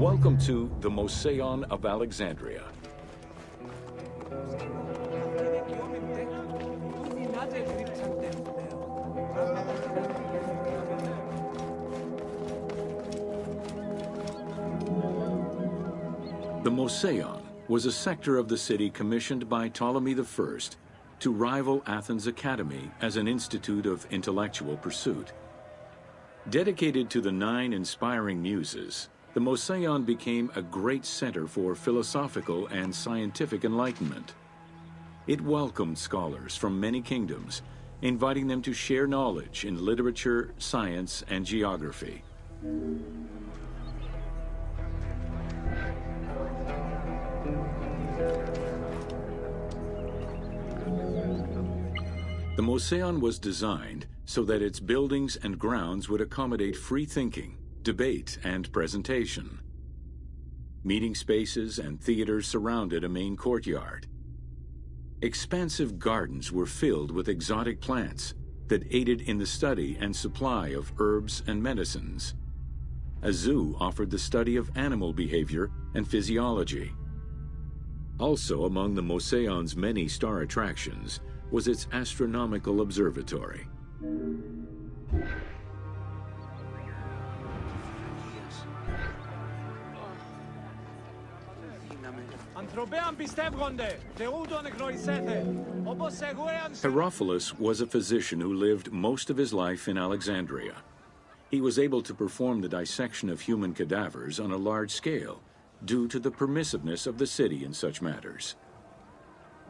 Welcome to the Moseon of Alexandria. The Moseon was a sector of the city commissioned by Ptolemy I to rival Athens' Academy as an institute of intellectual pursuit. Dedicated to the 9 inspiring muses, the Moseon became a great center for philosophical and scientific enlightenment. It welcomed scholars from many kingdoms, inviting them to share knowledge in literature, science, and geography. The Moseon was designed so that its buildings and grounds would accommodate free thinking, debate, and presentation. Meeting spaces and theaters surrounded a main courtyard. Expansive gardens were filled with exotic plants that aided in the study and supply of herbs and medicines. A zoo offered the study of animal behavior and physiology. Also among the Moseon's many star attractions was its astronomical observatory. Herophilus was a physician who lived most of his life in Alexandria. He was able to perform the dissection of human cadavers on a large scale due to the permissiveness of the city in such matters.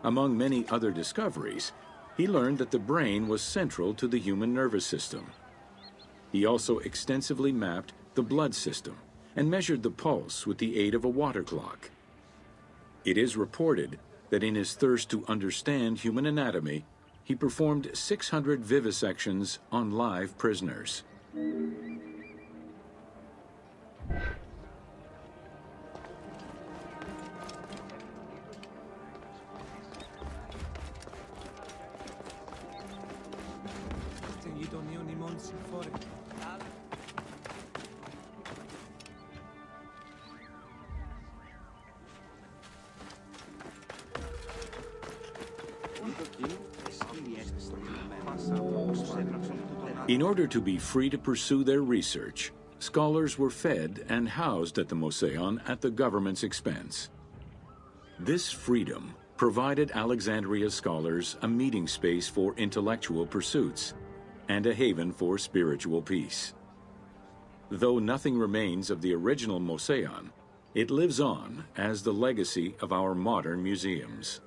Among many other discoveries, he learned that the brain was central to the human nervous system. He also extensively mapped the blood system and measured the pulse with the aid of a water clock. It is reported that in his thirst to understand human anatomy, he performed 600 vivisections on live prisoners. In order to be free to pursue their research, scholars were fed and housed at the Moseon at the government's expense. This freedom provided Alexandria's scholars a meeting space for intellectual pursuits and a haven for spiritual peace. Though nothing remains of the original Moseon, it lives on as the legacy of our modern museums.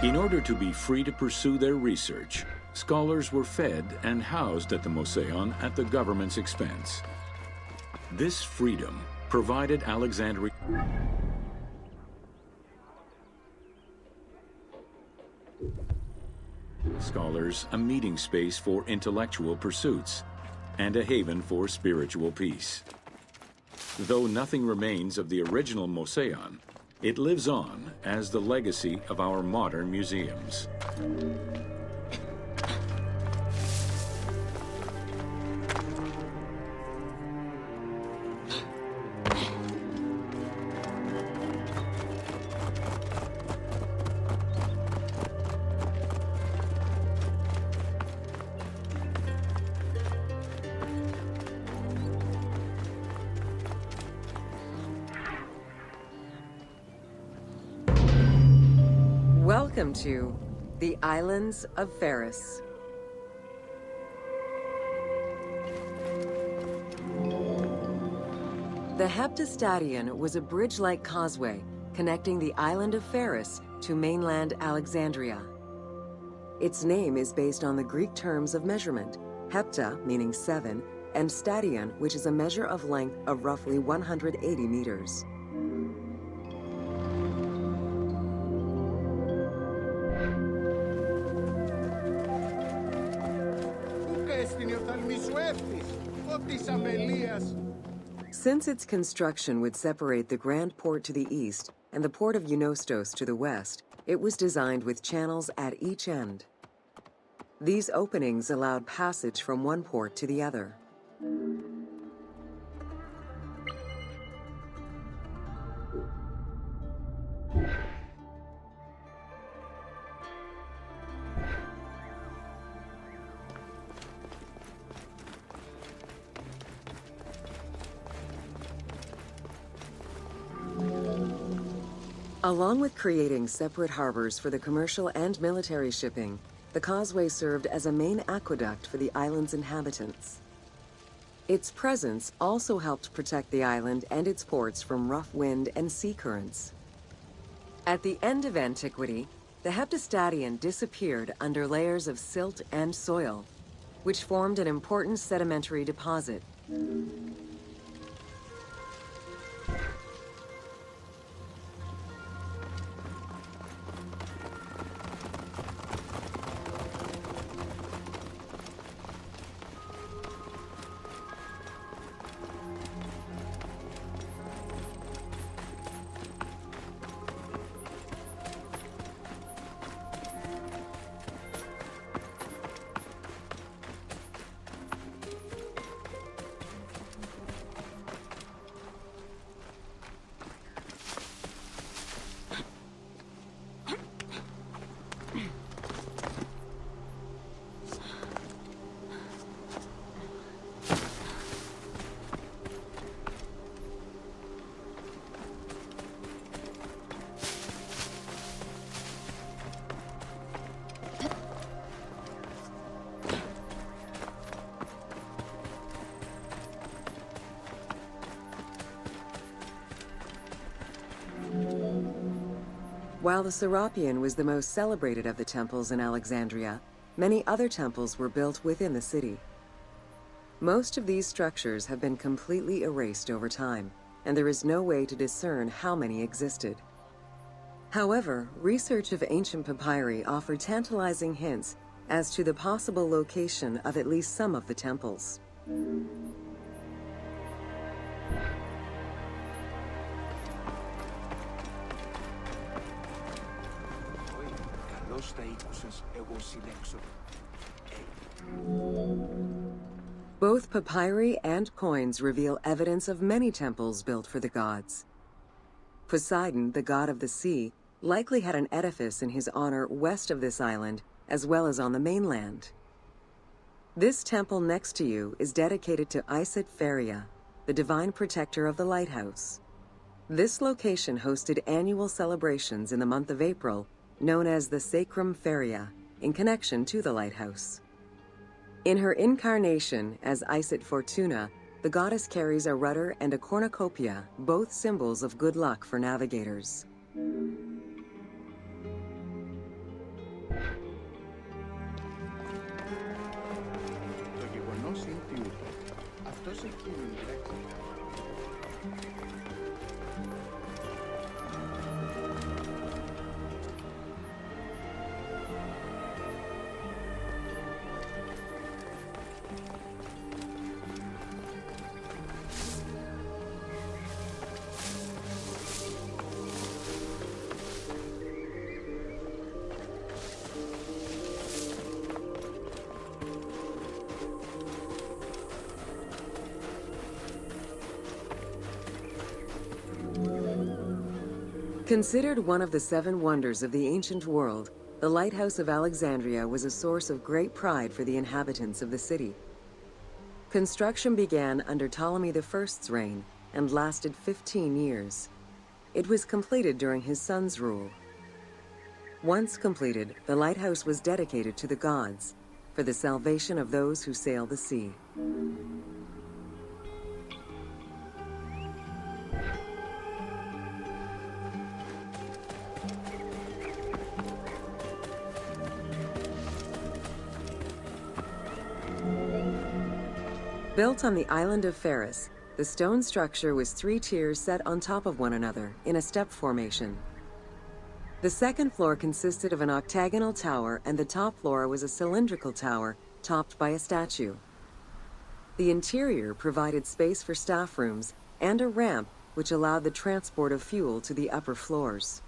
In order to be free to pursue their research, scholars were fed and housed at the Moseon at the government's expense. This freedom provided Alexandria scholars a meeting space for intellectual pursuits and a haven for spiritual peace. Though nothing remains of the original Moseon, it lives on as the legacy of our modern museums. Welcome to the Islands of Pharos. The Heptastadion was a bridge-like causeway connecting the island of Pharos to mainland Alexandria. Its name is based on the Greek terms of measurement, hepta, meaning 7, and stadion, which is a measure of length of roughly 180 meters. Since its construction would separate the Grand Port to the east and the port of Eunostos to the west, it was designed with channels at each end. These openings allowed passage from one port to the other. Along with creating separate harbors for the commercial and military shipping, the causeway served as a main aqueduct for the island's inhabitants. Its presence also helped protect the island and its ports from rough wind and sea currents. At the end of antiquity, the Heptastadion disappeared under layers of silt and soil, which formed an important sedimentary deposit. While the Serapeum was the most celebrated of the temples in Alexandria, many other temples were built within the city. Most of these structures have been completely erased over time, and there is no way to discern how many existed. However, research of ancient papyri offer tantalizing hints as to the possible location of at least some of the temples. Both papyri and coins reveal evidence of many temples built for the gods. Poseidon, the god of the sea, likely had an edifice in his honor west of this island, as well as on the mainland. This temple next to you is dedicated to Isis Pharia, the divine protector of the lighthouse. This location hosted annual celebrations in the month of April, known as the Sacrum Pharia, in connection to the lighthouse. In her incarnation as Isis Fortuna, the goddess carries a rudder and a cornucopia, both symbols of good luck for navigators. Considered one of the 7 wonders of the ancient world, the Lighthouse of Alexandria was a source of great pride for the inhabitants of the city. Construction began under Ptolemy I's reign and lasted 15 years. It was completed during his son's rule. Once completed, the lighthouse was dedicated to the gods for the salvation of those who sail the sea. Built on the island of Pharos, the stone structure was 3 tiers set on top of one another in a step formation. The second floor consisted of an octagonal tower, and the top floor was a cylindrical tower topped by a statue. The interior provided space for staff rooms and a ramp which allowed the transport of fuel to the upper floors.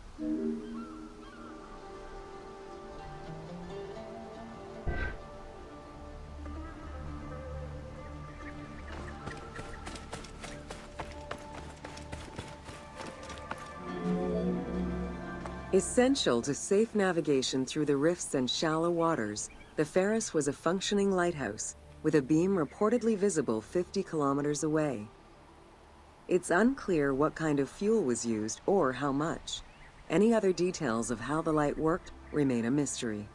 Essential to safe navigation through the rifts and shallow waters, the Pharos was a functioning lighthouse with a beam reportedly visible 50 kilometers away. It's unclear what kind of fuel was used or how much. Any other details of how the light worked remain a mystery.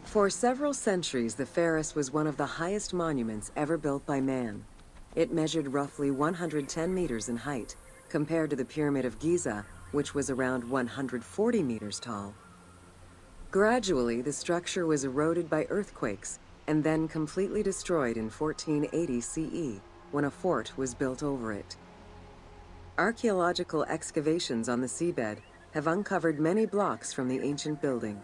For several centuries, the Pharos was one of the highest monuments ever built by man. It measured roughly 110 meters in height, compared to the Pyramid of Giza, which was around 140 meters tall. Gradually, the structure was eroded by earthquakes and then completely destroyed in 1480 CE, when a fort was built over it. Archaeological excavations on the seabed have uncovered many blocks from the ancient building.